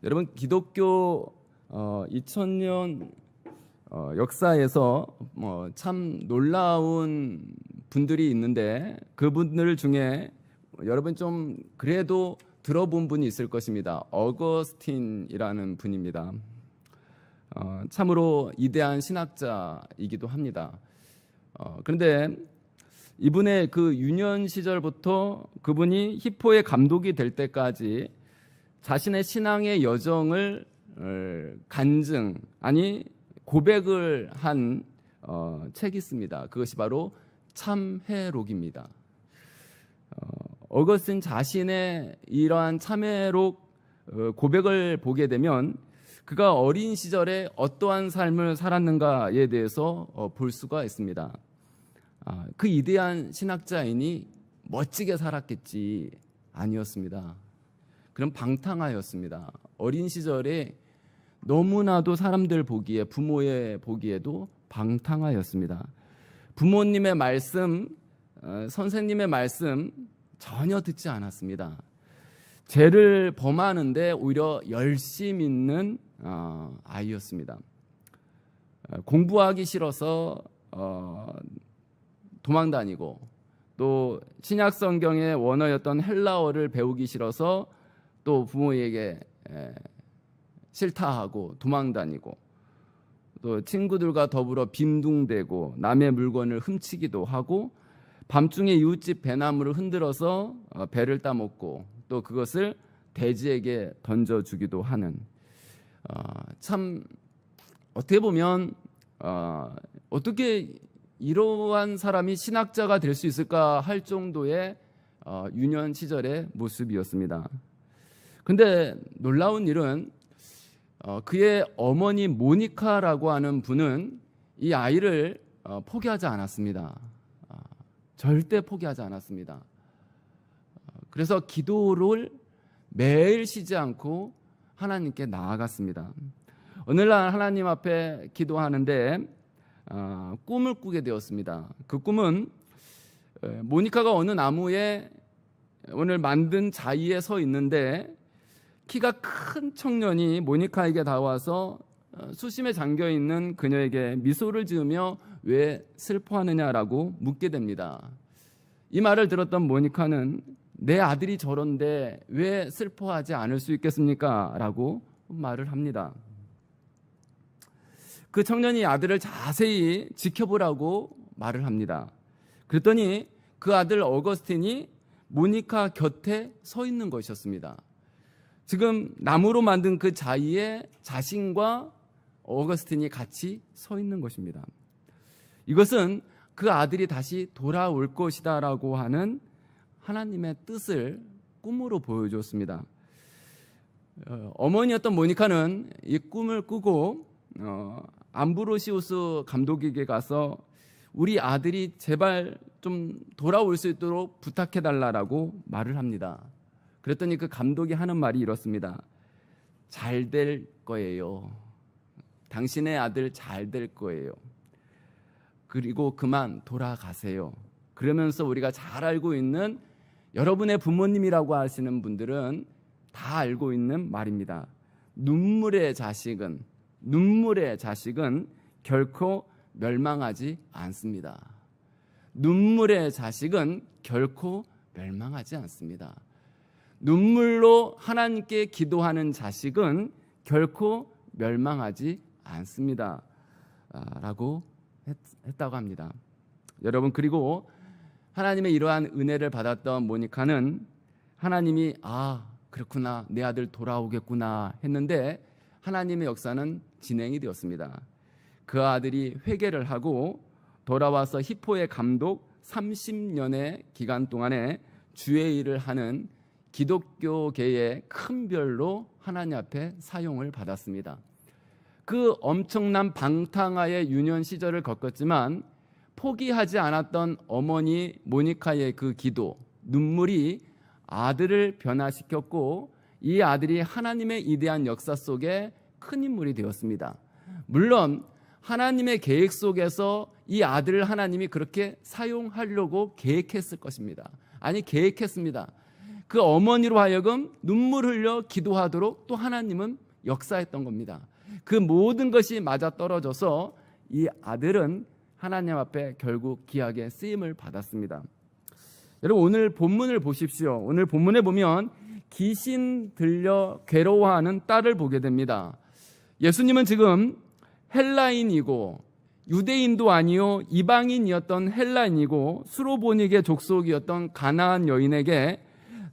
여러분, 기독교 2000년 역사에서 참 놀라운 분들이 있는데, 그분들 중에 여러분 좀 그래도 들어본 분이 있을 것입니다. 어거스틴이라는 분입니다. 참으로 위대한 신학자이기도 합니다. 그런데 이분의 그 유년 시절부터 그분이 히포의 감독이 될 때까지 자신의 신앙의 여정을 간증, 아니 고백을 한 책이 있습니다. 그것이 바로 참회록입니다. 어거스틴 자신의 이러한 참회록 고백을 보게 되면 그가 어린 시절에 어떠한 삶을 살았는가에 대해서 볼 수가 있습니다. 그 위대한 신학자인이 멋지게 살았겠지, 아니었습니다. 그럼 방탕하였습니다. 어린 시절에 너무나도 사람들 보기에, 부모의 보기에도 방탕하였습니다. 부모님의 말씀, 선생님의 말씀 전혀 듣지 않았습니다. 죄를 범하는데 오히려 열심 있는 아이였습니다. 공부하기 싫어서 도망다니고, 또 신약 성경의 원어였던 헬라어를 배우기 싫어서 또 부모에게 싫다하고 도망다니고, 또 친구들과 더불어 빈둥대고 남의 물건을 훔치기도 하고, 밤중에 이웃집 배나무를 흔들어서 배를 따먹고, 또 그것을 돼지에게 던져주기도 하는, 참 어떻게 보면 어떻게 이러한 사람이 신학자가 될 수 있을까 할 정도의 유년 시절의 모습이었습니다. 근데 놀라운 일은 그의 어머니 모니카라고 하는 분은 이 아이를 포기하지 않았습니다. 절대 포기하지 않았습니다. 그래서 기도를 매일 쉬지 않고 하나님께 나아갔습니다. 오늘날 하나님 앞에 기도하는데 꿈을 꾸게 되었습니다. 그 꿈은 모니카가 어느 나무에 오늘 만든 자리에 서 있는데, 키가 큰 청년이 모니카에게 다가와서 수심에 잠겨있는 그녀에게 미소를 지으며 왜 슬퍼하느냐라고 묻게 됩니다. 이 말을 들었던 모니카는 내 아들이 저런데 왜 슬퍼하지 않을 수 있겠습니까? 라고 말을 합니다. 그 청년이 아들을 자세히 지켜보라고 말을 합니다. 그랬더니 그 아들 어거스틴이 모니카 곁에 서 있는 것이었습니다. 지금 나무로 만든 그 자리에 자신과 어거스틴이 같이 서 있는 것입니다. 이것은 그 아들이 다시 돌아올 것이다 라고 하는 하나님의 뜻을 꿈으로 보여줬습니다. 어머니였던 모니카는 이 꿈을 꾸고 암브로시우스 감독에게 가서 우리 아들이 제발 좀 돌아올 수 있도록 부탁해달라고 말을 합니다. 그랬더니 그 감독이 하는 말이 이렇습니다. 잘 될 거예요. 당신의 아들 잘 될 거예요. 그리고 그만 돌아가세요. 그러면서 우리가 잘 알고 있는, 여러분의 부모님이라고 하시는 분들은 다 알고 있는 말입니다. 눈물의 자식은 결코 멸망하지 않습니다. 눈물의 자식은 결코 멸망하지 않습니다. 눈물로 하나님께 기도하는 자식은 결코 멸망하지 않습니다. 라고 했다고 합니다. 여러분, 그리고 하나님의 이러한 은혜를 받았던 모니카는 하나님이 그렇구나, 내 아들 돌아오겠구나 했는데 하나님의 역사는 진행이 되었습니다. 그 아들이 회개를 하고 돌아와서 히포의 감독 30년의 기간 동안에 주의 일을 하는 기독교계의 큰 별로 하나님 앞에 사용을 받았습니다. 그 엄청난 방탕하의 유년 시절을 겪었지만 포기하지 않았던 어머니 모니카의 그 기도, 눈물이 아들을 변화시켰고, 이 아들이 하나님의 위대한 역사 속에 큰 인물이 되었습니다. 물론 하나님의 계획 속에서 이 아들을 하나님이 그렇게 사용하려고 계획했을 것입니다. 아니, 계획했습니다. 그 어머니로 하여금 눈물 흘려 기도하도록 또 하나님은 역사했던 겁니다. 그 모든 것이 맞아떨어져서 이 아들은 하나님 앞에 결국 귀하게 쓰임을 받았습니다. 여러분, 오늘 본문을 보십시오. 오늘 본문에 보면 귀신 들려 괴로워하는 딸을 보게 됩니다. 예수님은 지금 헬라인이고 유대인도 아니요 이방인이었던 헬라인이고 수로보닉의 족속이었던 가나안 여인에게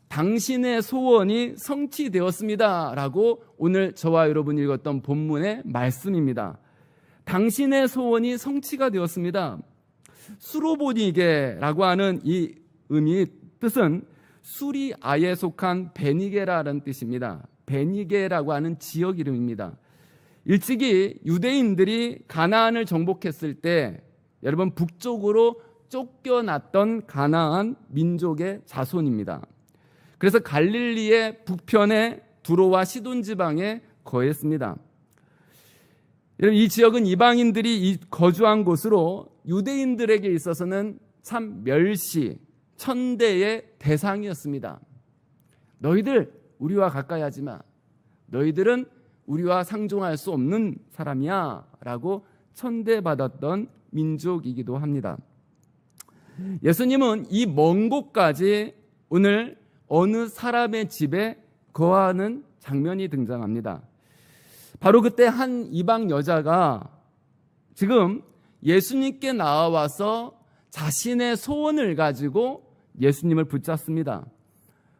당신의 소원이 성취되었습니다 라고 오늘 저와 여러분이 읽었던 본문의 말씀입니다. 당신의 소원이 성취가 되었습니다. 수로보니게라고 하는 이 뜻은 수리아에 속한 베니게라는 뜻입니다. 베니게라고 하는 지역 이름입니다. 일찍이 유대인들이 가나안을 정복했을 때 여러분 북쪽으로 쫓겨났던 가나안 민족의 자손입니다. 그래서 갈릴리의 북편에 두로와 시돈 지방에 거했습니다. 이 지역은 이방인들이 거주한 곳으로 유대인들에게 있어서는 참 멸시, 천대의 대상이었습니다. 너희들 우리와 가까이 하지 마. 너희들은 우리와 상종할 수 없는 사람이야 라고 천대받았던 민족이기도 합니다. 예수님은 이 먼 곳까지 오늘 어느 사람의 집에 거하는 장면이 등장합니다. 바로 그때 한 이방 여자가 지금 예수님께 나와서 자신의 소원을 가지고 예수님을 붙잡습니다.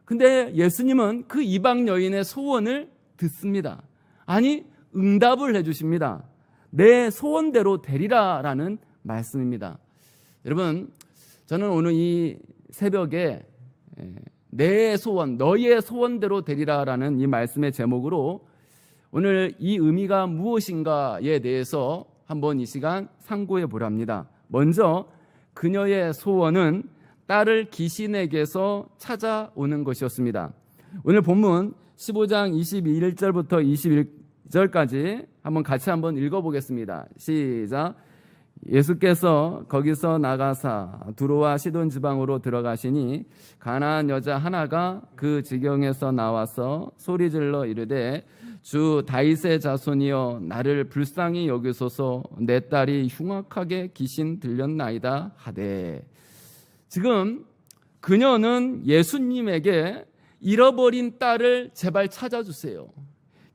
근데 예수님은 그 이방 여인의 소원을 듣습니다. 아니, 응답을 해주십니다. 내 소원대로 되리라 라는 말씀입니다. 여러분, 저는 오늘 이 새벽에 내 소원, 너의 소원대로 되리라 라는 이 말씀의 제목으로 오늘 이 의미가 무엇인가에 대해서 한번 이 시간 상고해 보랍니다. 먼저 그녀의 소원은 딸을 귀신에게서 찾아오는 것이었습니다. 오늘 본문 15장 21절부터 21절까지 같이 한번 읽어보겠습니다. 시작. 예수께서 거기서 나가사 두로와 시돈 지방으로 들어가시니 가나안 여자 하나가 그 지경에서 나와서 소리질러 이르되 주 다윗의 자손이여 나를 불쌍히 여기소서 내 딸이 흉악하게 귀신 들렸나이다 하되. 지금 그녀는 예수님에게 잃어버린 딸을 제발 찾아주세요.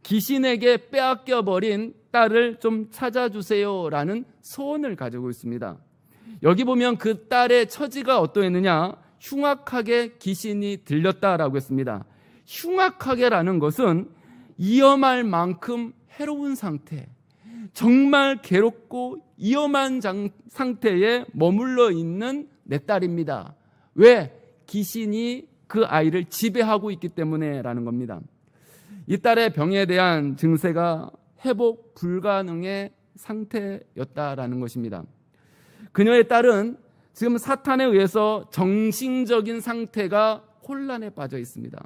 귀신에게 빼앗겨버린 딸을 좀 찾아주세요 라는 소원을 가지고 있습니다. 여기 보면 그 딸의 처지가 어떠했느냐? 흉악하게 귀신이 들렸다라고 했습니다. 흉악하게라는 것은 위험할 만큼 해로운 상태, 정말 괴롭고 위험한 상태에 머물러 있는 내 딸입니다. 왜? 귀신이 그 아이를 지배하고 있기 때문에 라는 겁니다. 이 딸의 병에 대한 증세가 회복 불가능의 상태였다라는 것입니다. 그녀의 딸은 지금 사탄에 의해서 정신적인 상태가 혼란에 빠져 있습니다.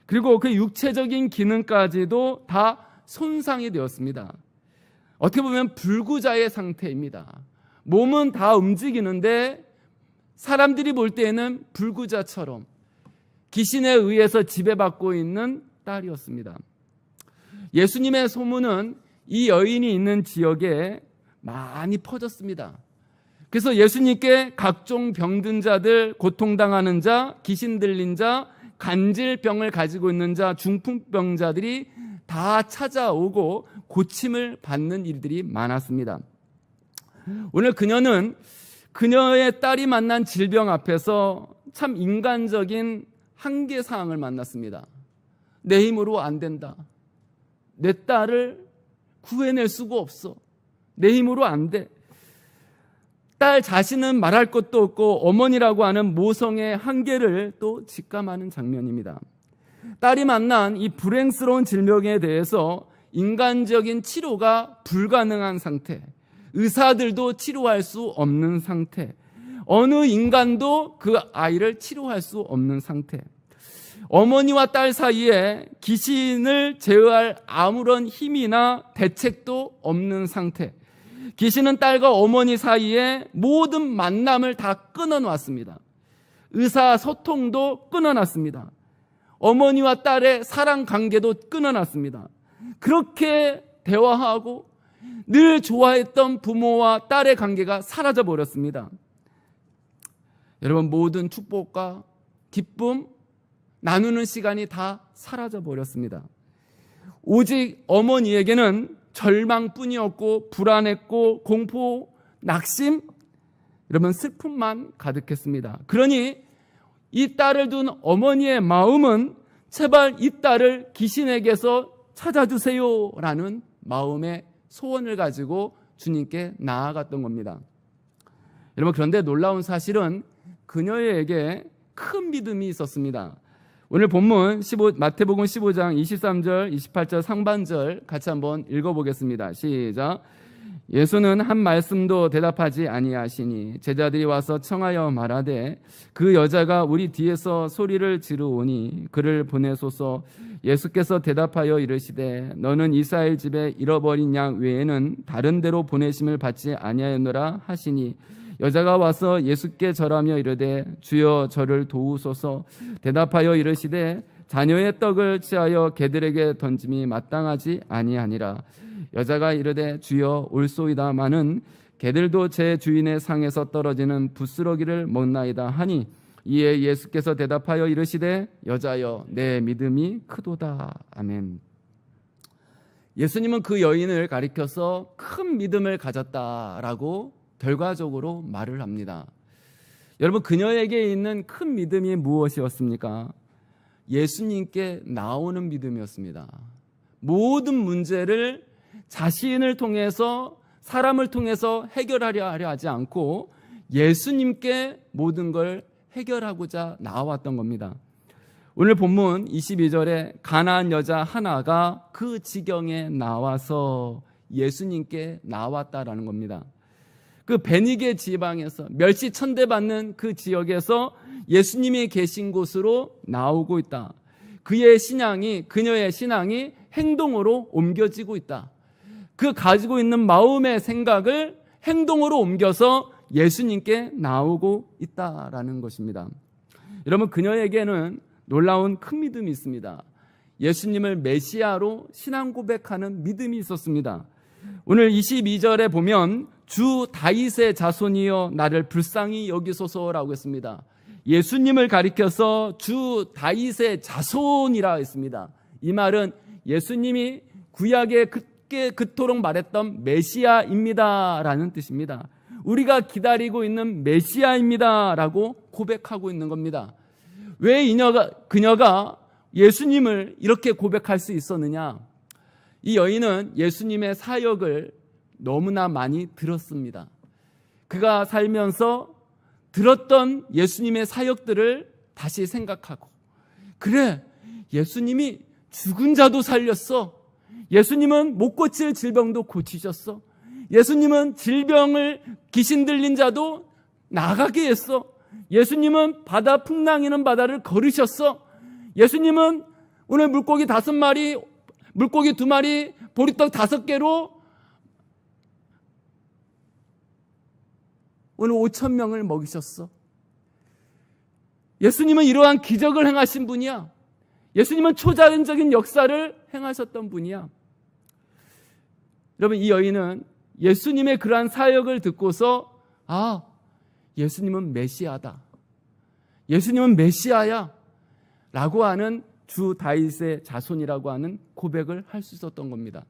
그리고 그 육체적인 기능까지도 다 손상이 되었습니다. 어떻게 보면 불구자의 상태입니다. 몸은 다 움직이는데 사람들이 볼 때에는 불구자처럼 귀신에 의해서 지배받고 있는 딸이었습니다. 예수님의 소문은 이 여인이 있는 지역에 많이 퍼졌습니다. 그래서 예수님께 각종 병든 자들, 고통당하는 자, 귀신 들린 자, 간질병을 가지고 있는 자, 중풍병자들이 다 찾아오고 고침을 받는 일들이 많았습니다. 오늘 그녀는 그녀의 딸이 만난 질병 앞에서 참 인간적인 한계사항을 만났습니다. 내 힘으로 안 된다. 내 딸을 구해낼 수가 없어. 내 힘으로 안 돼. 딸 자신은 말할 것도 없고 어머니라고 하는 모성의 한계를 또 직감하는 장면입니다. 딸이 만난 이 불행스러운 질병에 대해서 인간적인 치료가 불가능한 상태, 의사들도 치료할 수 없는 상태, 어느 인간도 그 아이를 치료할 수 없는 상태, 어머니와 딸 사이에 귀신을 제어할 아무런 힘이나 대책도 없는 상태, 귀신은 딸과 어머니 사이에 모든 만남을 다 끊어놨습니다. 의사소통도 끊어놨습니다. 어머니와 딸의 사랑 관계도 끊어놨습니다. 그렇게 대화하고 늘 좋아했던 부모와 딸의 관계가 사라져 버렸습니다. 여러분, 모든 축복과 기쁨 나누는 시간이 다 사라져 버렸습니다. 오직 어머니에게는 절망뿐이었고 불안했고 공포, 낙심, 여러분 슬픔만 가득했습니다. 그러니 이 딸을 둔 어머니의 마음은 제발 이 딸을 귀신에게서 찾아주세요 라는 마음의 소원을 가지고 주님께 나아갔던 겁니다. 여러분, 그런데 놀라운 사실은 그녀에게 큰 믿음이 있었습니다. 오늘 본문 마태복음 15장 23절 28절 상반절 같이 한번 읽어보겠습니다. 시작. 예수는 한 말씀도 대답하지 아니하시니 제자들이 와서 청하여 말하되 그 여자가 우리 뒤에서 소리를 지르오니 그를 보내소서. 예수께서 대답하여 이르시되 너는 이스라엘 집에 잃어버린 양 외에는 다른 데로 보내심을 받지 아니하였노라 하시니 여자가 와서 예수께 절하며 이르되 주여 저를 도우소서. 대답하여 이르시되 자녀의 떡을 취하여 개들에게 던짐이 마땅하지 아니하니라. 여자가 이르되 주여 올소이다마는 개들도 제 주인의 상에서 떨어지는 부스러기를 먹나이다 하니 이에 예수께서 대답하여 이르시되 여자여 내 믿음이 크도다. 아멘. 예수님은 그 여인을 가리켜서 큰 믿음을 가졌다라고 결과적으로 말을 합니다. 여러분, 그녀에게 있는 큰 믿음이 무엇이었습니까? 예수님께 나오는 믿음이었습니다. 모든 문제를 자신을 통해서, 사람을 통해서 해결하려 하지 않고 예수님께 모든 걸 해결하고자 나왔던 겁니다. 오늘 본문 22절에 가나안 여자 하나가 그 지경에 나와서 예수님께 나왔다라는 겁니다. 그 베니게 지방에서 멸시 천대받는 그 지역에서 예수님이 계신 곳으로 나오고 있다. 그녀의 신앙이 행동으로 옮겨지고 있다. 그 가지고 있는 마음의 생각을 행동으로 옮겨서 예수님께 나오고 있다라는 것입니다. 여러분, 그녀에게는 놀라운 큰 믿음이 있습니다. 예수님을 메시아로 신앙 고백하는 믿음이 있었습니다. 오늘 22절에 보면 주 다윗의 자손이여 나를 불쌍히 여기소서라고 했습니다. 예수님을 가리켜서 주 다윗의 자손이라 했습니다. 이 말은 예수님이 구약에 그토록 말했던 메시아입니다라는 뜻입니다. 우리가 기다리고 있는 메시아입니다라고 고백하고 있는 겁니다. 왜 그녀가 예수님을 이렇게 고백할 수 있었느냐? 이 여인은 예수님의 사역을 너무나 많이 들었습니다. 그가 살면서 들었던 예수님의 사역들을 다시 생각하고, 그래, 예수님이 죽은 자도 살렸어. 예수님은 못 고칠 질병도 고치셨어. 예수님은 귀신 들린 자도 나가게 했어. 예수님은 풍랑이는 바다를 걸으셨어. 예수님은 오늘 물고기 5마리, 물고기 2마리, 보리떡 5개로 오늘 5,000명을 먹이셨어. 예수님은 이러한 기적을 행하신 분이야. 예수님은 초자연적인 역사를 행하셨던 분이야. 여러분, 이 여인은 예수님의 그러한 사역을 듣고서 예수님은 메시아다. 예수님은 메시아야 라고 하는 주 다윗의 자손이라고 하는 고백을 할 수 있었던 겁니다.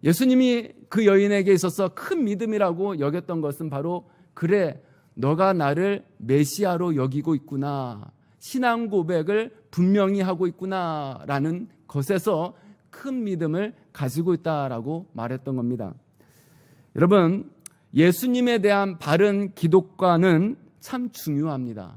예수님이 그 여인에게 있어서 큰 믿음이라고 여겼던 것은 바로, 그래, 너가 나를 메시아로 여기고 있구나, 신앙 고백을 분명히 하고 있구나 라는 것에서 큰 믿음을 가지고 있다라고 말했던 겁니다. 여러분, 예수님에 대한 바른 기독과는 참 중요합니다.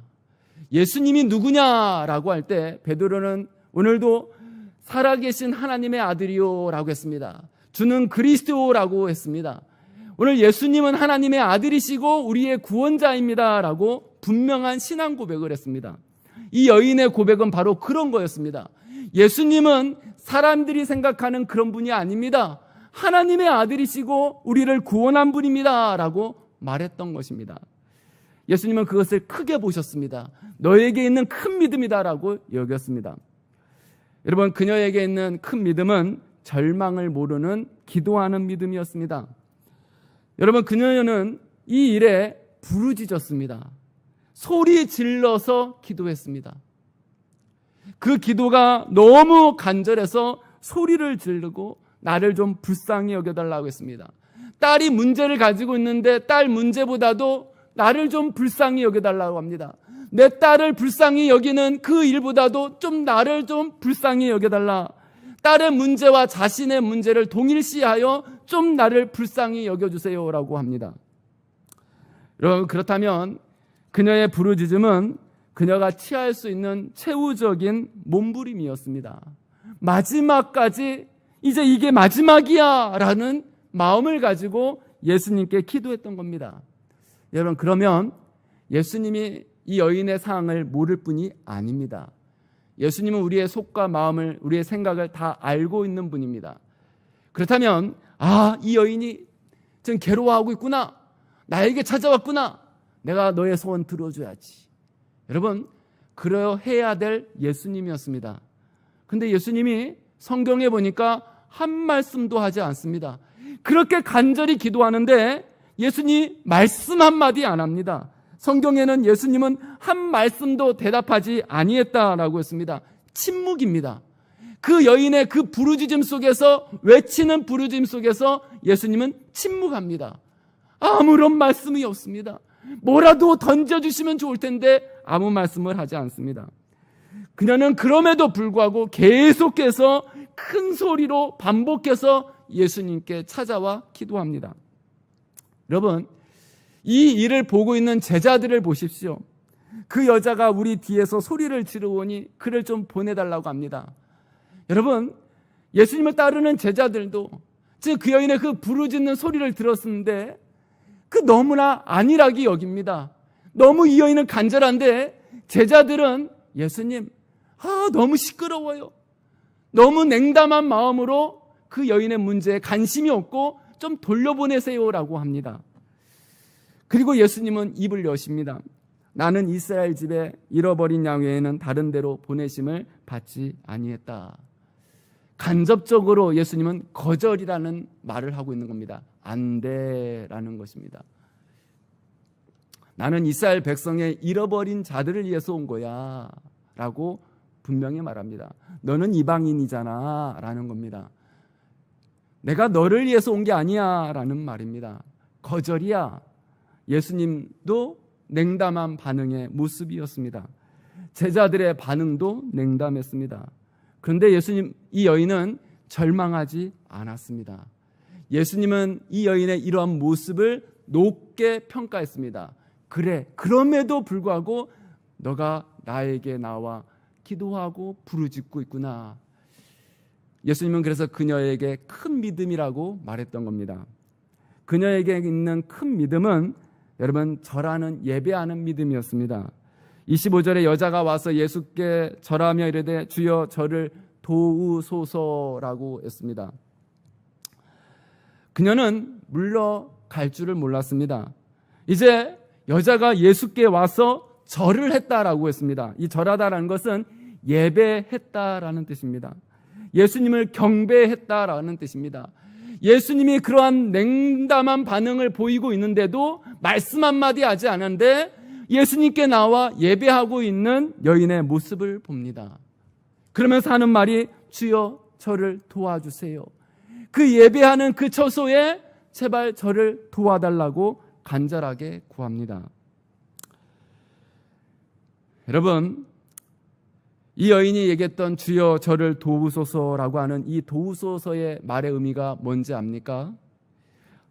예수님이 누구냐라고 할 때 베드로는 오늘도 살아계신 하나님의 아들이요 라고 했습니다. 주는 그리스도라고 했습니다. 오늘 예수님은 하나님의 아들이시고 우리의 구원자입니다 라고 분명한 신앙 고백을 했습니다. 이 여인의 고백은 바로 그런 거였습니다. 예수님은 사람들이 생각하는 그런 분이 아닙니다. 하나님의 아들이시고 우리를 구원한 분입니다 라고 말했던 것입니다. 예수님은 그것을 크게 보셨습니다. 너에게 있는 큰 믿음이다라고 여겼습니다. 여러분, 그녀에게 있는 큰 믿음은 절망을 모르는 기도하는 믿음이었습니다. 여러분, 그녀는 이 일에 부르짖었습니다. 소리 질러서 기도했습니다. 그 기도가 너무 간절해서 소리를 지르고 나를 좀 불쌍히 여겨달라고 했습니다. 딸이 문제를 가지고 있는데 딸 문제보다도 나를 좀 불쌍히 여겨달라고 합니다. 내 딸을 불쌍히 여기는 그 일보다도 좀 나를 좀 불쌍히 여겨달라. 딸의 문제와 자신의 문제를 동일시하여 좀 나를 불쌍히 여겨주세요라고 합니다. 여러분, 그렇다면 그녀의 부르짖음은 그녀가 취할 수 있는 최후적인 몸부림이었습니다. 마지막까지 이제 이게 마지막이야 라는 마음을 가지고 예수님께 기도했던 겁니다. 여러분, 그러면 예수님이 이 여인의 상황을 모를 뿐이 아닙니다. 예수님은 우리의 속과 마음을, 우리의 생각을 다 알고 있는 분입니다. 그렇다면 이 여인이 지금 괴로워하고 있구나, 나에게 찾아왔구나, 내가 너의 소원 들어줘야지. 여러분, 그러해야 될 예수님이었습니다. 근데 예수님이 성경에 보니까 한 말씀도 하지 않습니다. 그렇게 간절히 기도하는데 예수님이 말씀 한마디 안 합니다. 성경에는 예수님은 한 말씀도 대답하지 아니했다라고 했습니다. 침묵입니다. 그 여인의 그 부르짖음 속에서, 외치는 부르짖음 속에서 예수님은 침묵합니다. 아무런 말씀이 없습니다. 뭐라도 던져주시면 좋을 텐데 아무 말씀을 하지 않습니다. 그녀는 그럼에도 불구하고 계속해서 큰 소리로 반복해서 예수님께 찾아와 기도합니다. 여러분, 이 일을 보고 있는 제자들을 보십시오. 그 여자가 우리 뒤에서 소리를 지르오니 그를 좀 보내달라고 합니다. 여러분, 예수님을 따르는 제자들도 즉 그 여인의 그 부르짖는 소리를 들었는데 그 너무나 안일하게 여깁니다. 너무 이 여인은 간절한데 제자들은 예수님, 너무 시끄러워요. 너무 냉담한 마음으로 그 여인의 문제에 관심이 없고 좀 돌려보내세요라고 합니다. 그리고 예수님은 입을 여십니다. 나는 이스라엘 집에 잃어버린 양 외에는 다른 데로 보내심을 받지 아니했다. 간접적으로 예수님은 거절이라는 말을 하고 있는 겁니다. 안 돼라는 것입니다. 나는 이스라엘 백성의 잃어버린 자들을 위해서 온 거야 라고 분명히 말합니다. 너는 이방인이잖아 라는 겁니다. 내가 너를 위해서 온 게 아니야 라는 말입니다. 거절이야. 예수님도 냉담한 반응의 모습이었습니다. 제자들의 반응도 냉담했습니다. 그런데 예수님, 이 여인은 절망하지 않았습니다. 예수님은 이 여인의 이러한 모습을 높게 평가했습니다. 그래, 그럼에도 불구하고 너가 나에게 나와 기도하고 부르짖고 있구나. 예수님은 그래서 그녀에게 큰 믿음이라고 말했던 겁니다. 그녀에게 있는 큰 믿음은 여러분, 절하는, 예배하는 믿음이었습니다. 25절에 여자가 와서 예수께 절하며 이르되 주여 저를 도우소서라고 했습니다. 그녀는 물러갈 줄을 몰랐습니다. 이제 여자가 예수께 와서 절을 했다라고 했습니다. 이 절하다라는 것은 예배했다라는 뜻입니다. 예수님을 경배했다라는 뜻입니다. 예수님이 그러한 냉담한 반응을 보이고 있는데도 말씀 한마디 하지 않았는데 예수님께 나와 예배하고 있는 여인의 모습을 봅니다. 그러면서 하는 말이 주여 저를 도와주세요. 그 예배하는 그 처소에 제발 저를 도와달라고 간절하게 구합니다. 여러분, 이 여인이 얘기했던 주여 저를 도우소서라고 하는 이 도우소서의 말의 의미가 뭔지 압니까?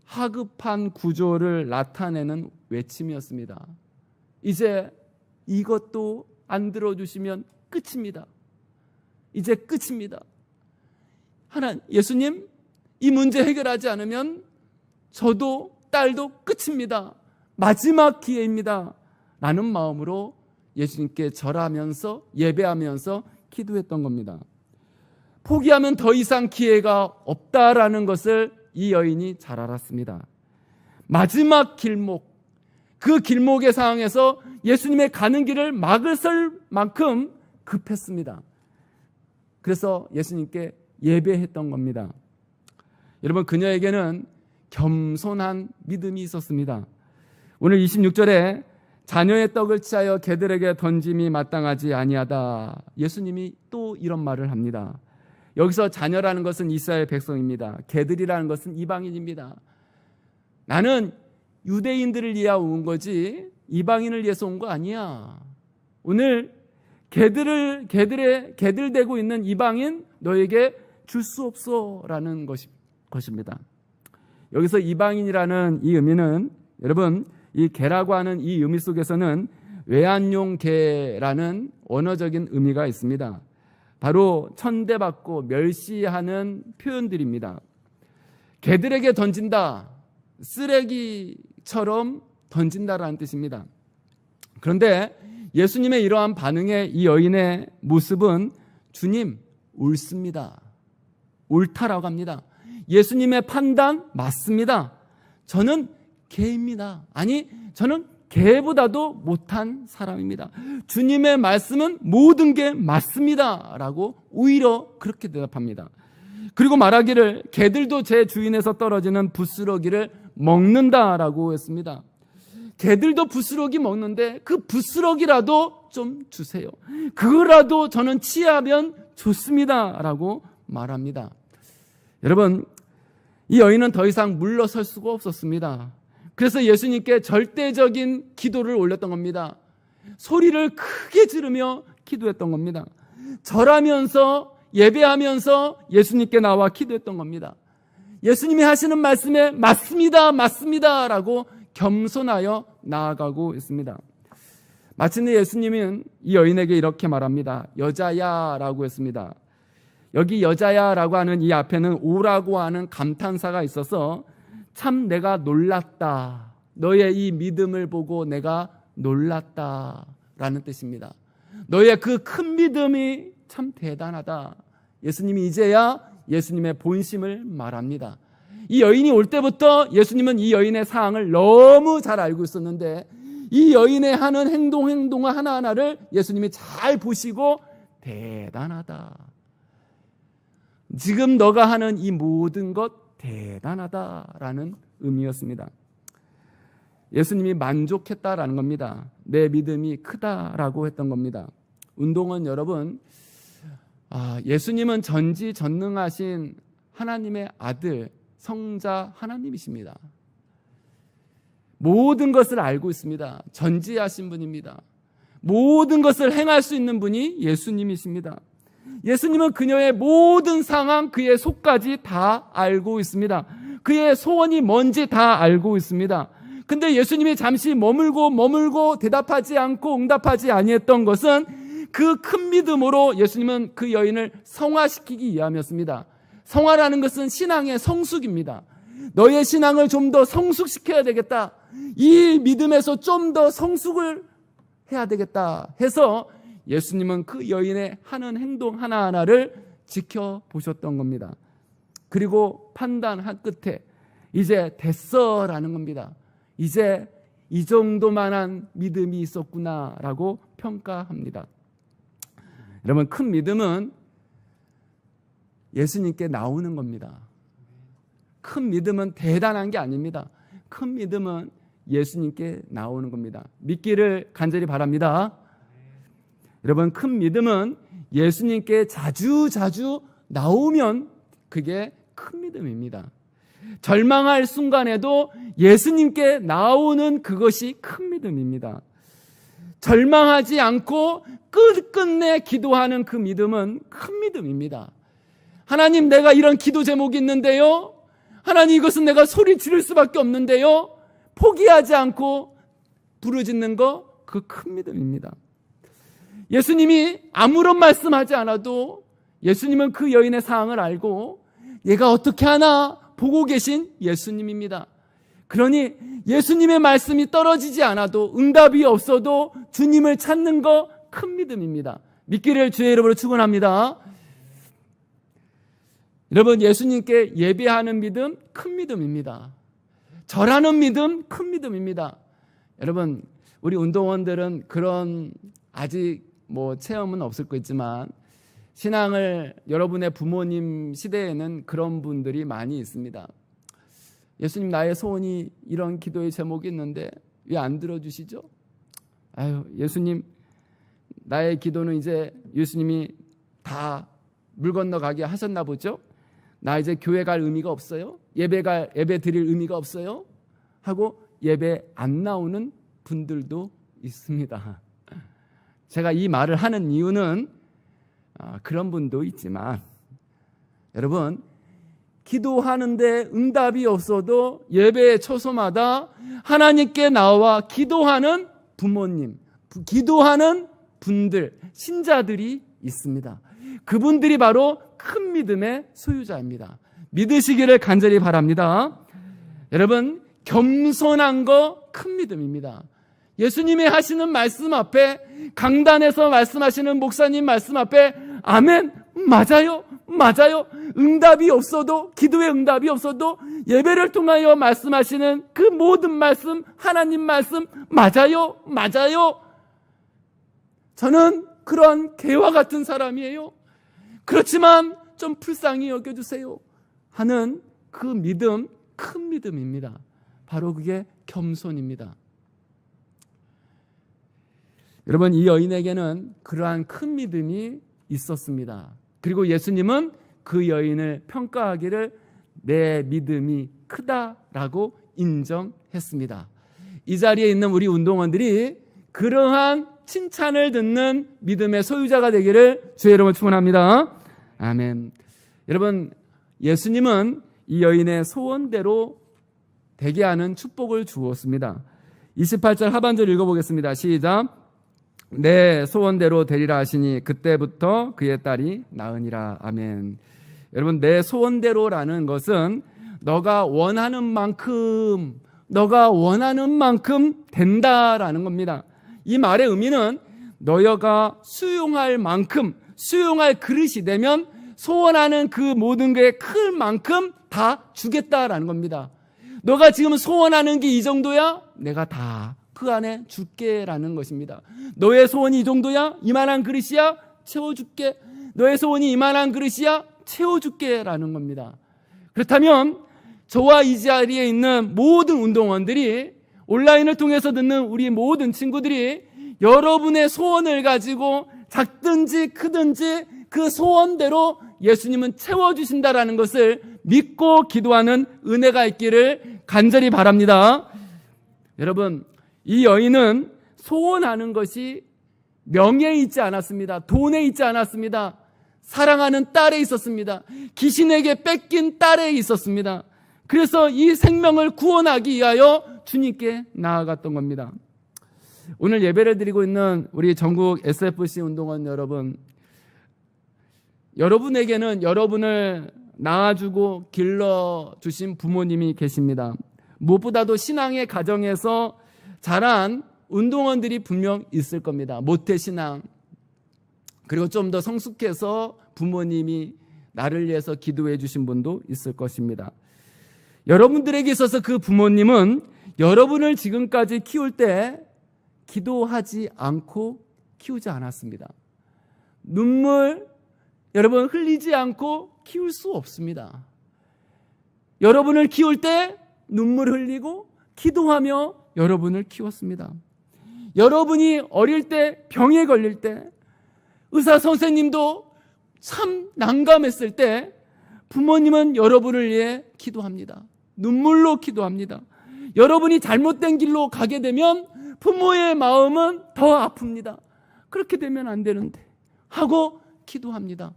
하급한 구조를 나타내는 외침이었습니다. 이제 이것도 안 들어주시면 끝입니다. 이제 끝입니다. 예수님, 이 문제 해결하지 않으면 저도 딸도 끝입니다. 마지막 기회입니다. 라는 마음으로 예수님께 절하면서 예배하면서 기도했던 겁니다. 포기하면 더 이상 기회가 없다라는 것을 이 여인이 잘 알았습니다. 마지막 길목, 그 길목의 상황에서 예수님의 가는 길을 막을 설 만큼 급했습니다. 그래서 예수님께 예배했던 겁니다. 여러분, 그녀에게는 겸손한 믿음이 있었습니다. 오늘 26절에 자녀의 떡을 취하여 개들에게 던짐이 마땅하지 아니하다. 예수님이 또 이런 말을 합니다. 여기서 자녀라는 것은 이스라엘 백성입니다. 개들이라는 것은 이방인입니다. 나는 유대인들을 위해 온 거지 이방인을 위해서 온 거 아니야. 오늘 개들 되고 있는 이방인 너에게 줄 수 없어라는 것입니다. 여기서 이방인이라는 이 의미는 여러분, 이 개라고 하는 이 의미 속에서는 외환용 개라는 언어적인 의미가 있습니다. 바로 천대받고 멸시하는 표현들입니다. 개들에게 던진다, 쓰레기처럼 던진다라는 뜻입니다. 그런데 예수님의 이러한 반응에 이 여인의 모습은 주님, 옳습니다. 옳다라고 합니다. 예수님의 판단 맞습니다. 저는 개입니다. 아니, 저는 개보다도 못한 사람입니다. 주님의 말씀은 모든 게 맞습니다. 라고 오히려 그렇게 대답합니다. 그리고 말하기를 개들도 제 주인에서 떨어지는 부스러기를 먹는다라고 했습니다. 개들도 부스러기 먹는데 그 부스러기라도 좀 주세요. 그거라도 저는 취하면 좋습니다. 라고 말합니다. 여러분, 이 여인은 더 이상 물러설 수가 없었습니다. 그래서 예수님께 절대적인 기도를 올렸던 겁니다. 소리를 크게 지르며 기도했던 겁니다. 절하면서 예배하면서 예수님께 나와 기도했던 겁니다. 예수님이 하시는 말씀에 맞습니다, 맞습니다 라고 겸손하여 나아가고 있습니다. 마침내 예수님은 이 여인에게 이렇게 말합니다. 여자야 라고 했습니다. 여기 여자야 라고 하는 이 앞에는 오라고 하는 감탄사가 있어서 참 내가 놀랐다. 너의 이 믿음을 보고 내가 놀랐다 라는 뜻입니다. 너의 그 큰 믿음이 참 대단하다. 예수님이 이제야 예수님의 본심을 말합니다. 이 여인이 올 때부터 예수님은 이 여인의 상황을 너무 잘 알고 있었는데 이 여인의 하는 행동 하나하나를 예수님이 잘 보시고 대단하다. 지금 너가 하는 이 모든 것 대단하다라는 의미였습니다. 예수님이 만족했다라는 겁니다. 내 믿음이 크다라고 했던 겁니다. 운동원 여러분, 예수님은 전지전능하신 하나님의 아들, 성자 하나님이십니다. 모든 것을 알고 있습니다. 전지하신 분입니다. 모든 것을 행할 수 있는 분이 예수님이십니다. 예수님은 그녀의 모든 상황, 그의 속까지 다 알고 있습니다. 그의 소원이 뭔지 다 알고 있습니다. 근데 예수님이 잠시 머물고 대답하지 않고 응답하지 아니했던 것은 그 큰 믿음으로 예수님은 그 여인을 성화시키기 위함이었습니다. 성화라는 것은 신앙의 성숙입니다. 너의 신앙을 좀 더 성숙시켜야 되겠다. 이 믿음에서 좀 더 성숙을 해야 되겠다 해서 예수님은 그 여인의 하는 행동 하나하나를 지켜보셨던 겁니다. 그리고 판단한 끝에 이제 됐어라는 겁니다. 이제 이 정도만한 믿음이 있었구나라고 평가합니다. 여러분, 큰 믿음은 예수님께 나오는 겁니다. 큰 믿음은 대단한 게 아닙니다. 큰 믿음은 예수님께 나오는 겁니다. 믿기를 간절히 바랍니다. 여러분, 큰 믿음은 예수님께 자주 나오면 그게 큰 믿음입니다. 절망할 순간에도 예수님께 나오는 그것이 큰 믿음입니다. 절망하지 않고 끝끝내 기도하는 그 믿음은 큰 믿음입니다. 하나님, 내가 이런 기도 제목이 있는데요. 하나님, 이것은 내가 소리 지를 수밖에 없는데요. 포기하지 않고 부르짖는 거, 그 큰 믿음입니다. 예수님이 아무런 말씀하지 않아도 예수님은 그 여인의 상황을 알고 얘가 어떻게 하나 보고 계신 예수님입니다. 그러니 예수님의 말씀이 떨어지지 않아도 응답이 없어도 주님을 찾는 거 큰 믿음입니다. 믿기를 주의 이름으로 축원합니다. 여러분, 예수님께 예배하는 믿음 큰 믿음입니다. 절하는 믿음 큰 믿음입니다. 여러분, 우리 운동원들은 그런 아직 체험은 없을 거지만 신앙을 여러분의 부모님 시대에는 그런 분들이 많이 있습니다. 예수님, 나의 소원이 이런 기도의 제목이 있는데 왜 안 들어주시죠? 아유, 예수님, 나의 기도는 이제 예수님이 다 물 건너가게 하셨나 보죠? 나 이제 교회 갈 의미가 없어요? 예배 드릴 의미가 없어요? 하고 예배 안 나오는 분들도 있습니다. 제가 이 말을 하는 이유는 그런 분도 있지만, 여러분, 기도하는데 응답이 없어도 예배 초소마다 하나님께 나와 기도하는 부모님, 기도하는 분들, 신자들이 있습니다. 그분들이 바로 큰 믿음의 소유자입니다. 믿으시기를 간절히 바랍니다. 여러분, 겸손한 거 큰 믿음입니다. 예수님이 하시는 말씀 앞에, 강단에서 말씀하시는 목사님 말씀 앞에 아멘, 맞아요, 맞아요, 응답이 없어도, 기도의 응답이 없어도 예배를 통하여 말씀하시는 그 모든 말씀, 하나님 말씀 맞아요, 맞아요. 저는 그런 개와 같은 사람이에요. 그렇지만 좀 불쌍히 여겨주세요 하는 그 믿음, 큰 믿음입니다. 바로 그게 겸손입니다. 여러분, 이 여인에게는 그러한 큰 믿음이 있었습니다. 그리고 예수님은 그 여인을 평가하기를 내 믿음이 크다라고 인정했습니다. 이 자리에 있는 우리 운동원들이 그러한 칭찬을 듣는 믿음의 소유자가 되기를 주의 이름으로 축원합니다. 아멘. 여러분, 예수님은 이 여인의 소원대로 되게 하는 축복을 주었습니다. 28절 하반절 읽어보겠습니다. 시작. 내 소원대로 되리라 하시니 그때부터 그의 딸이 나으니라. 아멘. 여러분, 내 소원대로라는 것은 너가 원하는 만큼 된다라는 겁니다. 이 말의 의미는 너희가 수용할 만큼, 수용할 그릇이 되면 소원하는 그 모든 게 클 만큼 다 주겠다라는 겁니다. 너가 지금 소원하는 게 이 정도야? 내가 다 그 안에 줄게라는 것입니다. 너의 소원이 이 정도야? 이만한 그릇이야? 채워줄게. 너의 소원이 이만한 그릇이야? 채워줄게라는 겁니다. 그렇다면 저와 이 자리에 있는 모든 운동원들이, 온라인을 통해서 듣는 우리 모든 친구들이 여러분의 소원을 가지고 작든지 크든지 그 소원대로 예수님은 채워주신다라는 것을 믿고 기도하는 은혜가 있기를 간절히 바랍니다. 여러분, 이 여인은 소원하는 것이 명예에 있지 않았습니다. 돈에 있지 않았습니다. 사랑하는 딸에 있었습니다. 귀신에게 뺏긴 딸에 있었습니다. 그래서 이 생명을 구원하기 위하여 주님께 나아갔던 겁니다. 오늘 예배를 드리고 있는 우리 전국 SFC 운동원 여러분, 여러분에게는 여러분을 낳아주고 길러주신 부모님이 계십니다. 무엇보다도 신앙의 가정에서 자란 운동원들이 분명 있을 겁니다. 모태신앙, 그리고 좀 더 성숙해서 부모님이 나를 위해서 기도해 주신 분도 있을 것입니다. 여러분들에게 있어서 그 부모님은 여러분을 지금까지 키울 때 기도하지 않고 키우지 않았습니다. 눈물 여러분 흘리지 않고 키울 수 없습니다. 여러분을 키울 때 눈물 흘리고 기도하며 여러분을 키웠습니다. 여러분이 어릴 때 병에 걸릴 때 의사 선생님도 참 난감했을 때 부모님은 여러분을 위해 기도합니다. 눈물로 기도합니다. 여러분이 잘못된 길로 가게 되면 부모의 마음은 더 아픕니다. 그렇게 되면 안 되는데 하고 기도합니다.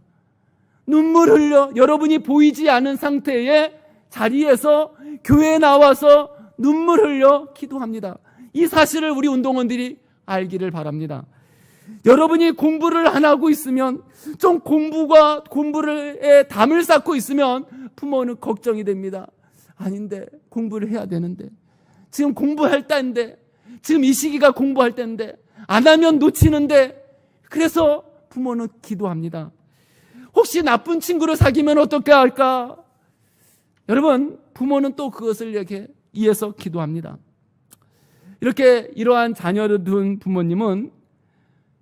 눈물 흘려 여러분이 보이지 않은 상태의 자리에서 교회에 나와서 눈물 흘려 기도합니다. 이 사실을 우리 운동원들이 알기를 바랍니다. 여러분이 공부를 안 하고 있으면, 좀 공부에 담을 쌓고 있으면 부모는 걱정이 됩니다. 아닌데, 공부를 해야 되는데, 지금 공부할 때인데, 지금 이 시기가 공부할 때인데, 안 하면 놓치는데, 그래서 부모는 기도합니다. 혹시 나쁜 친구를 사귀면 어떻게 할까? 여러분, 부모는 또 그것을 이렇게 이해서 기도합니다. 이렇게 이러한 자녀를 둔 부모님은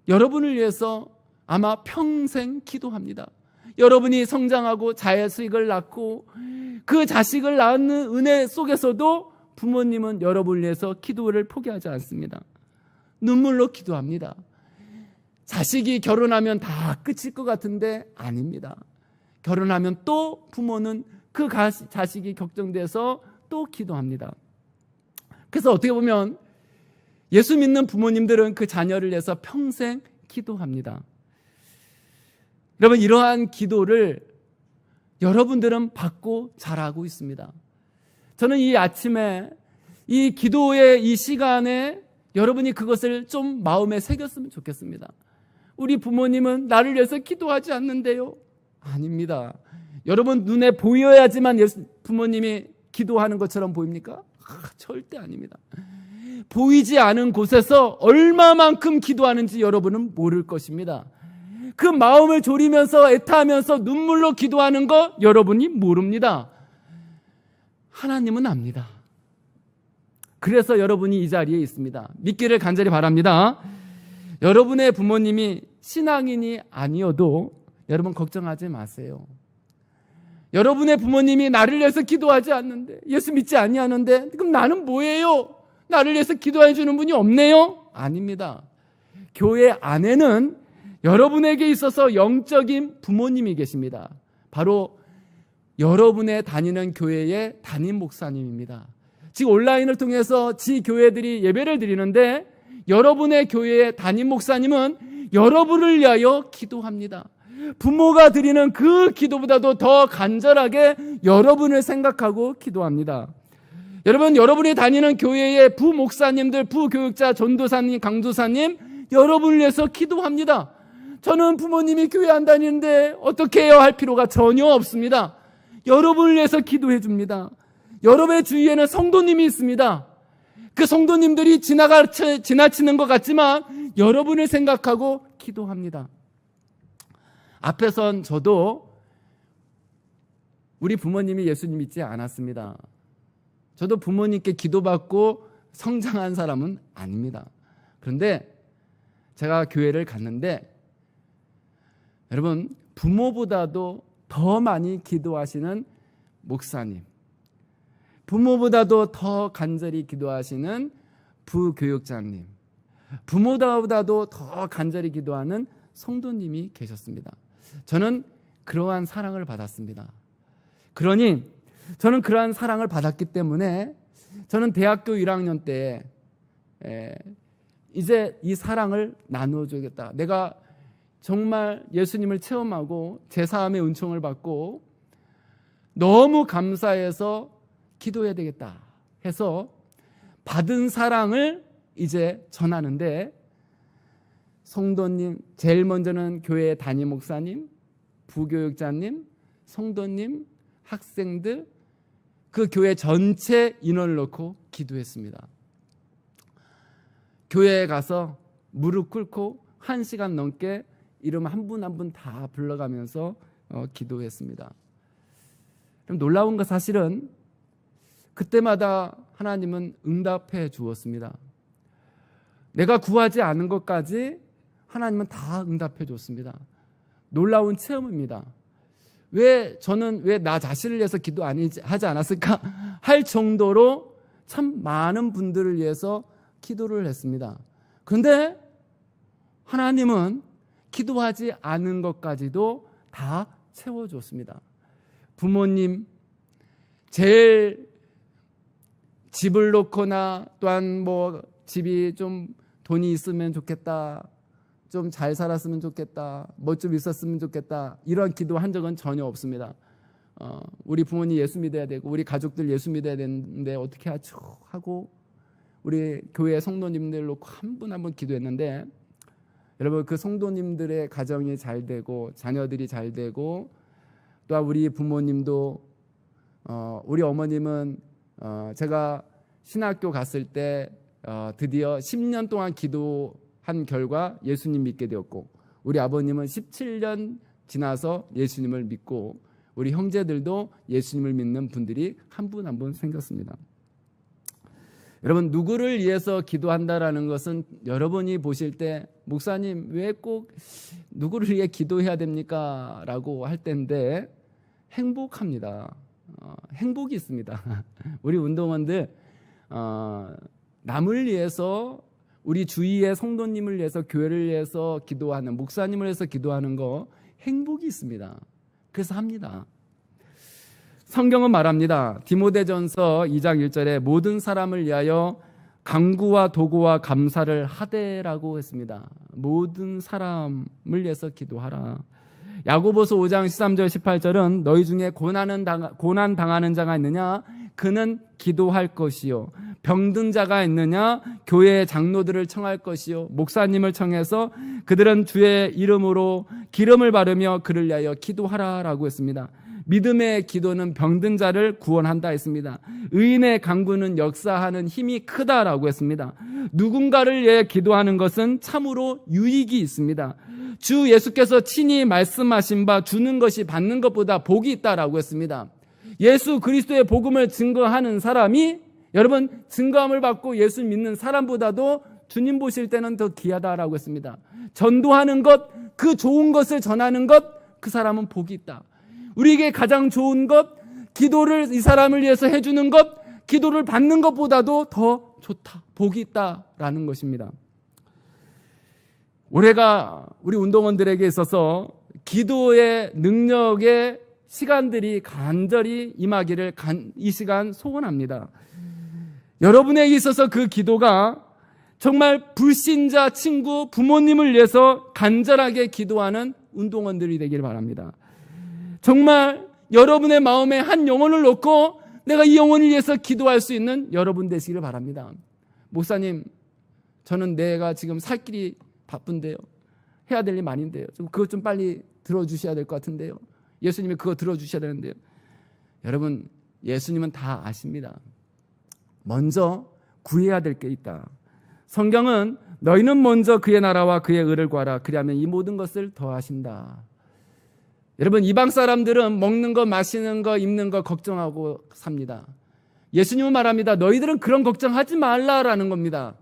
여러분을 위해서 아마 평생 기도합니다. 여러분이 성장하고 자식을 낳고 그 자식을 낳는 은혜 속에서도 부모님은 여러분을 위해서 기도를 포기하지 않습니다. 눈물로 기도합니다. 자식이 결혼하면 다 끝일 것 같은데 아닙니다. 결혼하면 또 부모는 그 자식이 걱정돼서 또 기도합니다. 그래서 어떻게 보면 예수 믿는 부모님들은 그 자녀를 위해서 평생 기도합니다. 여러분, 이러한 기도를 여러분들은 받고 자라고 있습니다. 저는 이 아침에 이 기도의 이 시간에 여러분이 그것을 좀 마음에 새겼으면 좋겠습니다. 우리 부모님은 나를 위해서 기도하지 않는데요. 아닙니다. 여러분 눈에 보여야지만 부모님이 기도하는 것처럼 보입니까? 절대 아닙니다. 보이지 않은 곳에서 얼마만큼 기도하는지 여러분은 모를 것입니다. 그 마음을 졸이면서 애타하면서 눈물로 기도하는 거 여러분이 모릅니다. 하나님은 압니다. 그래서 여러분이 이 자리에 있습니다. 믿기를 간절히 바랍니다. 여러분의 부모님이 신앙인이 아니어도 여러분 걱정하지 마세요. 여러분의 부모님이 나를 위해서 기도하지 않는데, 예수 믿지 아니하는데 그럼 나는 뭐예요? 나를 위해서 기도해 주는 분이 없네요? 아닙니다. 교회 안에는 여러분에게 있어서 영적인 부모님이 계십니다. 바로 여러분의 다니는 교회의 담임 목사님입니다. 지금 온라인을 통해서 지교회들이 예배를 드리는데 여러분의 교회의 담임 목사님은 여러분을 위하여 기도합니다. 부모가 드리는 그 기도보다도 더 간절하게 여러분을 생각하고 기도합니다. 여러분, 여러분이 다니는 교회의 부목사님들, 부교육자, 전도사님, 강도사님 여러분을 위해서 기도합니다. 저는 부모님이 교회 안 다니는데 어떻게 해야 할 필요가 전혀 없습니다. 여러분을 위해서 기도해 줍니다. 여러분의 주위에는 성도님이 있습니다. 그 성도님들이 지나치는 것 같지만 여러분을 생각하고 기도합니다. 앞에선 저도 우리 부모님이 예수님 믿지 않았습니다. 저도 부모님께 기도받고 성장한 사람은 아닙니다. 그런데 제가 교회를 갔는데 여러분, 부모보다도 더 많이 기도하시는 목사님, 부모보다도 더 간절히 기도하시는 부교육자님, 부모보다도 더 간절히 기도하는 성도님이 계셨습니다. 저는 그러한 사랑을 받았습니다. 그러니 저는 그러한 사랑을 받았기 때문에 저는 대학교 1학년 때 이제 이 사랑을 나누어주겠다. 내가 정말 예수님을 체험하고 제사함의 은총을 받고 너무 감사해서 기도해야 되겠다 해서 받은 사랑을 이제 전하는데, 성도님, 제일 먼저는 교회 담임 목사님, 부교육자님, 성도님, 학생들, 그 교회 전체 인원을 놓고 기도했습니다. 교회에 가서 무릎 꿇고 1시간 넘게 이름 한 분 한 분 다 불러가면서 기도했습니다. 그럼 놀라운 건 사실은 그때마다 하나님은 응답해 주었습니다. 내가 구하지 않은 것까지 하나님은 다 응답해 줬습니다. 놀라운 체험입니다. 왜 저는 왜 나 자신을 위해서 기도 하지 않았을까 할 정도로 참 많은 분들을 위해서 기도를 했습니다. 그런데 하나님은 기도하지 않은 것까지도 다 채워줬습니다. 부모님, 제일 집을 놓거나 또한 뭐 집이 좀 돈이 있으면 좋겠다, 좀 잘 살았으면 좋겠다, 뭐 좀 있었으면 좋겠다, 이런 기도한 적은 전혀 없습니다. 우리 부모님 예수 믿어야 되고 우리 가족들 예수 믿어야 되는데 어떻게 하죠 하고 우리 교회 성도님들 놓고 한 분 한 분 기도했는데, 여러분, 그 성도님들의 가정이 잘 되고 자녀들이 잘 되고 또한 우리 부모님도 우리 어머님은 제가 신학교 갔을 때 드디어 10년 동안 기도한 결과 예수님 믿게 되었고, 우리 아버님은 17년 지나서 예수님을 믿고 우리 형제들도 예수님을 믿는 분들이 한 분 한 분 생겼습니다. 여러분, 누구를 위해서 기도한다라는 것은 여러분이 보실 때 목사님 왜 꼭 누구를 위해 기도해야 됩니까? 라고 할 때인데 행복합니다. 행복이 있습니다. 우리 운동원들 남을 위해서, 우리 주위의 성도님을 위해서, 교회를 위해서 기도하는, 목사님을 위해서 기도하는 거 행복이 있습니다. 그래서 합니다. 성경은 말합니다. 디모데전서 2장 1절에 모든 사람을 위하여 간구와 도구와 감사를 하되라고 했습니다. 모든 사람을 위해서 기도하라. 야고보서 5장 13절 18절은 너희 중에 고난 당하는 자가 있느냐? 그는 기도할 것이요. 병든 자가 있느냐? 교회의 장로들을 청할 것이요. 목사님을 청해서 그들은 주의 이름으로 기름을 바르며 그를 위하여 기도하라라고 했습니다. 믿음의 기도는 병든 자를 구원한다 했습니다. 의인의 간구는 역사하는 힘이 크다라고 했습니다. 누군가를 위해 기도하는 것은 참으로 유익이 있습니다. 주 예수께서 친히 말씀하신 바 주는 것이 받는 것보다 복이 있다라고 했습니다. 예수 그리스도의 복음을 증거하는 사람이, 여러분, 증거함을 받고 예수 믿는 사람보다도 주님 보실 때는 더 귀하다라고 했습니다. 전도하는 것, 그 좋은 것을 전하는 것, 그 사람은 복이 있다. 우리에게 가장 좋은 것, 기도를 이 사람을 위해서 해주는 것, 기도를 받는 것보다도 더 좋다, 복이 있다라는 것입니다. 올해가 우리 운동원들에게 있어서 기도의 능력의 시간들이 간절히 임하기를 이 시간 소원합니다. 여러분에게 있어서 그 기도가 정말 불신자 친구, 부모님을 위해서 간절하게 기도하는 운동원들이 되기를 바랍니다. 정말 여러분의 마음에 한 영혼을 놓고 내가 이 영혼을 위해서 기도할 수 있는 여러분 되시기를 바랍니다. 목사님, 저는 내가 지금 살 길이 바쁜데요. 해야 될 일 많은데요. 그것 좀 빨리 들어주셔야 될 것 같은데요. 예수님이 그거 들어주셔야 되는데요. 여러분, 예수님은 다 아십니다. 먼저 구해야 될 게 있다. 성경은 너희는 먼저 그의 나라와 그의 의를 구하라. 그리하면 이 모든 것을 더하신다. 여러분, 이방 사람들은 먹는 거, 마시는 거, 입는 거 걱정하고 삽니다. 예수님은 말합니다. 너희들은 그런 걱정하지 말라라는 겁니다.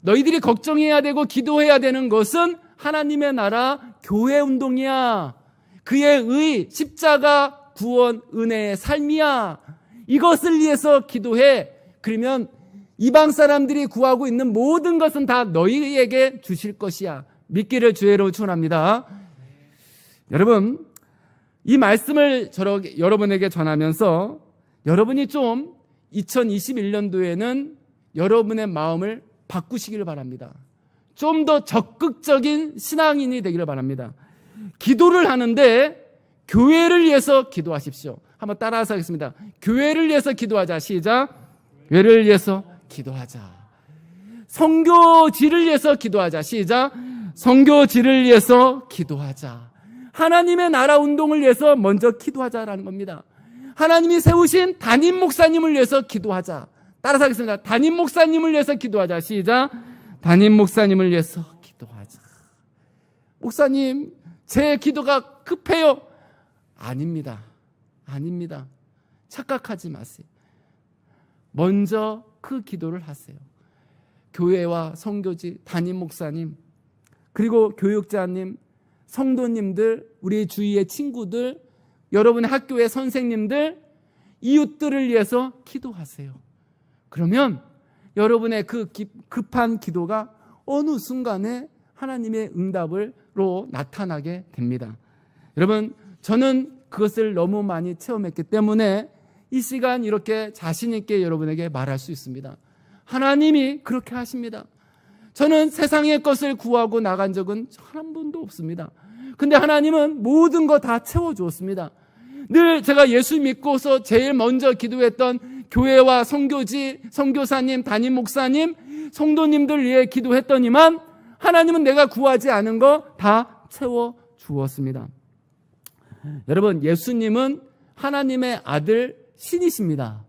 너희들이 걱정해야 되고 기도해야 되는 것은 하나님의 나라, 교회 운동이야. 그의 의, 십자가, 구원, 은혜의 삶이야. 이것을 위해서 기도해. 그러면 이방 사람들이 구하고 있는 모든 것은 다 너희에게 주실 것이야. 믿기를 주의로 축원합니다. 여러분, 이 말씀을 여러분에게 전하면서 여러분이 좀 2021년도에는 여러분의 마음을 바꾸시기를 바랍니다. 좀 더 적극적인 신앙인이 되기를 바랍니다. 기도를 하는데 교회를 위해서 기도하십시오. 한번 따라서 하겠습니다. 교회를 위해서 기도하자. 시작. 교회를 위해서 기도하자. 선교지를 위해서 기도하자. 시작. 선교지를 위해서 기도하자. 하나님의 나라 운동을 위해서 먼저 기도하자라는 겁니다. 하나님이 세우신 담임 목사님을 위해서 기도하자. 따라서 하겠습니다. 담임 목사님을 위해서 기도하자. 시작. 담임 목사님을 위해서 기도하자. 목사님, 제 기도가 급해요. 아닙니다. 아닙니다. 착각하지 마세요. 먼저 그 기도를 하세요. 교회와 선교지, 담임 목사님, 그리고 교육자님, 성도님들, 우리 주위의 친구들, 여러분의 학교의 선생님들, 이웃들을 위해서 기도하세요. 그러면 여러분의 그 급한 기도가 어느 순간에 하나님의 응답으로 나타나게 됩니다. 여러분, 저는 그것을 너무 많이 체험했기 때문에 이 시간 이렇게 자신 있게 여러분에게 말할 수 있습니다. 하나님이 그렇게 하십니다. 저는 세상의 것을 구하고 나간 적은 한 번도 없습니다. 근데 하나님은 모든 거 다 채워주었습니다. 늘 제가 예수 믿고서 제일 먼저 기도했던 교회와 선교지, 선교사님, 담임 목사님, 성도님들 위해 기도했더니만 하나님은 내가 구하지 않은 거 다 채워주었습니다. 여러분, 예수님은 하나님의 아들 신이십니다.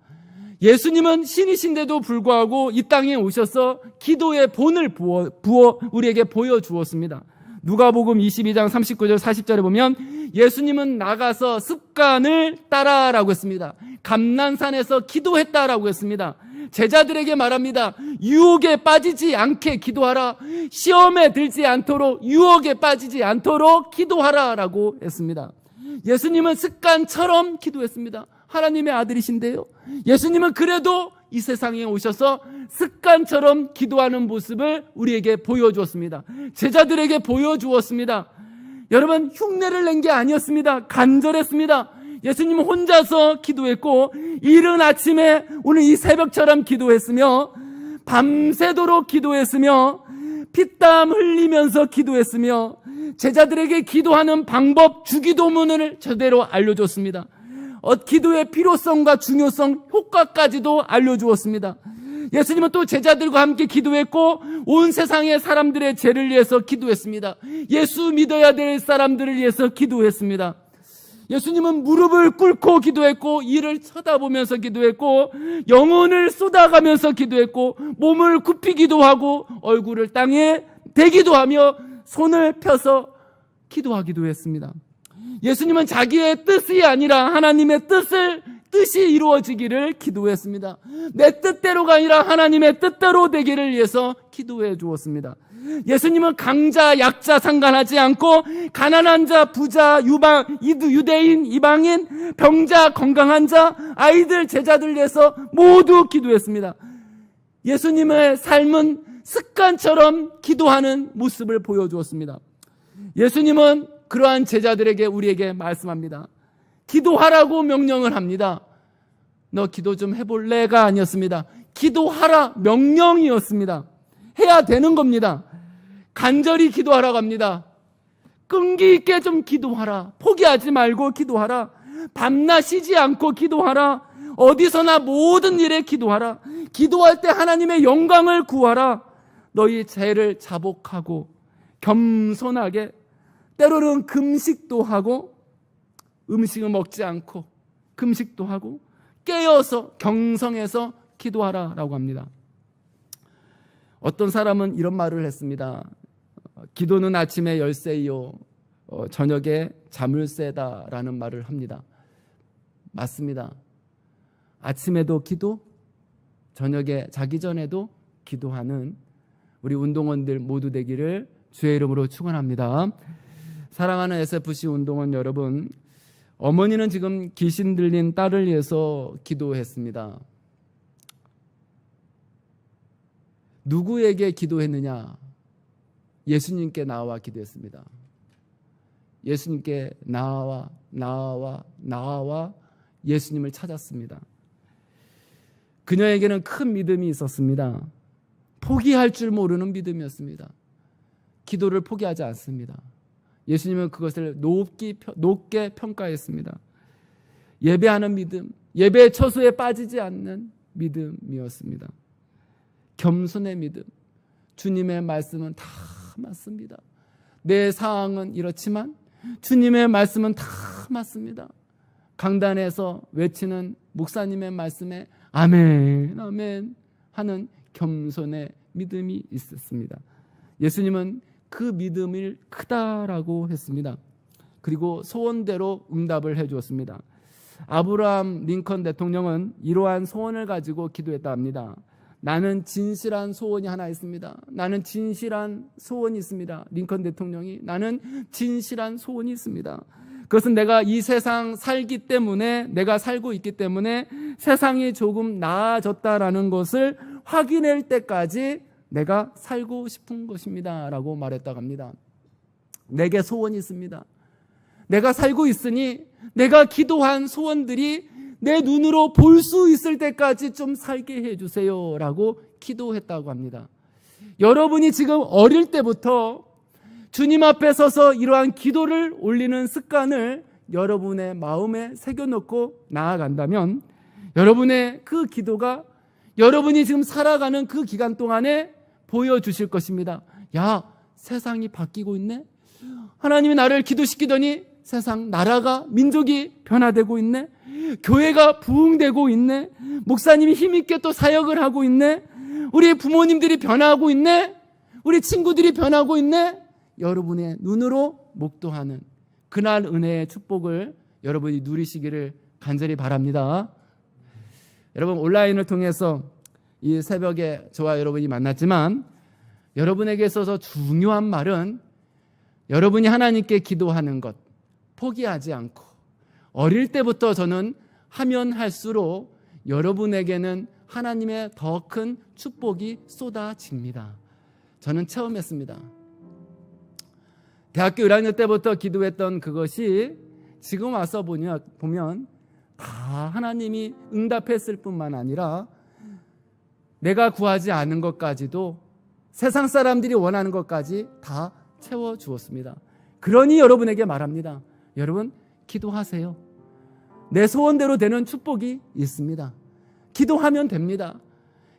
예수님은 신이신데도 불구하고 이 땅에 오셔서 기도의 본을 부어 우리에게 보여주었습니다. 누가복음 22장 39절 40절에 보면 예수님은 나가서 습관을 따라라고 했습니다. 감난산에서 기도했다라고 했습니다. 제자들에게 말합니다. 유혹에 빠지지 않게 기도하라. 시험에 들지 않도록, 유혹에 빠지지 않도록 기도하라 라고 했습니다. 예수님은 습관처럼 기도했습니다. 하나님의 아들이신데요, 예수님은 그래도 이 세상에 오셔서 습관처럼 기도하는 모습을 우리에게 보여주었습니다. 제자들에게 보여주었습니다. 여러분, 흉내를 낸 게 아니었습니다. 간절했습니다. 예수님은 혼자서 기도했고, 이른 아침에 오늘 이 새벽처럼 기도했으며, 밤새도록 기도했으며, 피땀 흘리면서 기도했으며, 제자들에게 기도하는 방법, 주기도문을 제대로 알려줬습니다. 기도의 필요성과 중요성, 효과까지도 알려주었습니다. 예수님은 또 제자들과 함께 기도했고, 온 세상의 사람들의 죄를 위해서 기도했습니다. 예수 믿어야 될 사람들을 위해서 기도했습니다. 예수님은 무릎을 꿇고 기도했고, 이를 쳐다보면서 기도했고, 영혼을 쏟아가면서 기도했고, 몸을 굽히기도 하고, 얼굴을 땅에 대기도 하며 손을 펴서 기도하기도 했습니다. 예수님은 자기의 뜻이 아니라 하나님의 뜻이 이루어지기를 기도했습니다. 내 뜻대로가 아니라 하나님의 뜻대로 되기를 위해서 기도해 주었습니다. 예수님은 강자, 약자 상관하지 않고, 가난한 자, 부자, 유대인, 이방인, 병자, 건강한 자, 아이들, 제자들 위해서 모두 기도했습니다. 예수님의 삶은 습관처럼 기도하는 모습을 보여주었습니다. 예수님은 그러한 제자들에게, 우리에게 말씀합니다. 기도하라고 명령을 합니다. 너 기도 좀 해볼래가 아니었습니다. 기도하라 명령이었습니다. 해야 되는 겁니다. 간절히 기도하라고 합니다. 끈기 있게 좀 기도하라. 포기하지 말고 기도하라. 밤낮 쉬지 않고 기도하라. 어디서나 모든 일에 기도하라. 기도할 때 하나님의 영광을 구하라. 너희 죄를 자복하고 겸손하게, 때로는 금식도 하고, 음식을 먹지 않고 금식도 하고 깨어서 경성해서 기도하라 라고 합니다. 어떤 사람은 이런 말을 했습니다. 기도는 아침에 열쇠이요, 저녁에 자물쇠다 라는 말을 합니다. 맞습니다. 아침에도 기도, 저녁에 자기 전에도 기도하는 우리 운동원들 모두 되기를 주의 이름으로 축원합니다. 사랑하는 SFC 운동원 여러분, 어머니는 지금 귀신 들린 딸을 위해서 기도했습니다. 누구에게 기도했느냐? 예수님께 나와 기도했습니다. 예수님께 나와 예수님을 찾았습니다. 그녀에게는 큰 믿음이 있었습니다. 포기할 줄 모르는 믿음이었습니다. 기도를 포기하지 않습니다. 예수님은 그것을 높게 평가했습니다. 예배하는 믿음, 예배의 처소에 빠지지 않는 믿음이었습니다. 겸손의 믿음, 주님의 말씀은 다 맞습니다. 내 상황은 이렇지만 주님의 말씀은 다 맞습니다. 강단에서 외치는 목사님의 말씀에 아멘, 아멘 하는 겸손의 믿음이 있었습니다. 예수님은 그 믿음이 크다라고 했습니다. 그리고 소원대로 응답을 해주었습니다. 아브라함 링컨 대통령은 이러한 소원을 가지고 기도했다 합니다. 나는 진실한 소원이 하나 있습니다. 나는 진실한 소원이 있습니다. 링컨 대통령이 나는 진실한 소원이 있습니다. 그것은 내가 이 세상 살기 때문에, 내가 살고 있기 때문에 세상이 조금 나아졌다라는 것을 확인할 때까지 내가 살고 싶은 것입니다 라고 말했다고 합니다. 내게 소원이 있습니다. 내가 살고 있으니 내가 기도한 소원들이 내 눈으로 볼 수 있을 때까지 좀 살게 해주세요 라고 기도했다고 합니다. 여러분이 지금 어릴 때부터 주님 앞에 서서 이러한 기도를 올리는 습관을 여러분의 마음에 새겨놓고 나아간다면, 여러분의 그 기도가 여러분이 지금 살아가는 그 기간 동안에 보여주실 것입니다. 야, 세상이 바뀌고 있네. 하나님이 나를 기도시키더니 세상, 나라가, 민족이 변화되고 있네. 교회가 부흥되고 있네. 목사님이 힘있게 또 사역을 하고 있네. 우리 부모님들이 변화하고 있네. 우리 친구들이 변하고 있네. 여러분의 눈으로 목도하는 그날 은혜의 축복을 여러분이 누리시기를 간절히 바랍니다. 여러분, 온라인을 통해서 이 새벽에 저와 여러분이 만났지만 여러분에게 있어서 중요한 말은 여러분이 하나님께 기도하는 것 포기하지 않고 어릴 때부터 저는 하면 할수록 여러분에게는 하나님의 더 큰 축복이 쏟아집니다. 저는 체험했습니다. 대학교 1학년 때부터 기도했던 그것이 지금 와서 보면 다 하나님이 응답했을 뿐만 아니라 내가 구하지 않은 것까지도 세상 사람들이 원하는 것까지 다 채워주었습니다. 그러니 여러분에게 말합니다. 여러분 기도하세요. 내 소원대로 되는 축복이 있습니다. 기도하면 됩니다.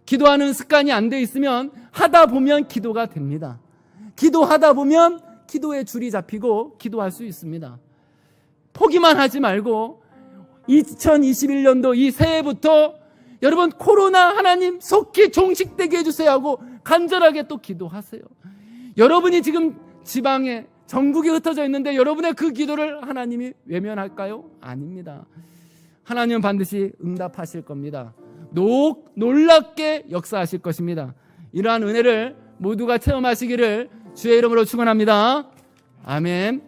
기도하는 습관이 안 돼 있으면 하다 보면 기도가 됩니다. 기도하다 보면 기도의 줄이 잡히고 기도할 수 있습니다. 포기만 하지 말고 2021년도 이 새해부터 여러분 코로나 하나님 속히 종식되게 해주세요 하고 간절하게 또 기도하세요. 여러분이 지금 지방에 전국에 흩어져 있는데 여러분의 그 기도를 하나님이 외면할까요? 아닙니다. 하나님은 반드시 응답하실 겁니다. 놀랍게 역사하실 것입니다. 이러한 은혜를 모두가 체험하시기를 주의 이름으로 축원합니다. 아멘.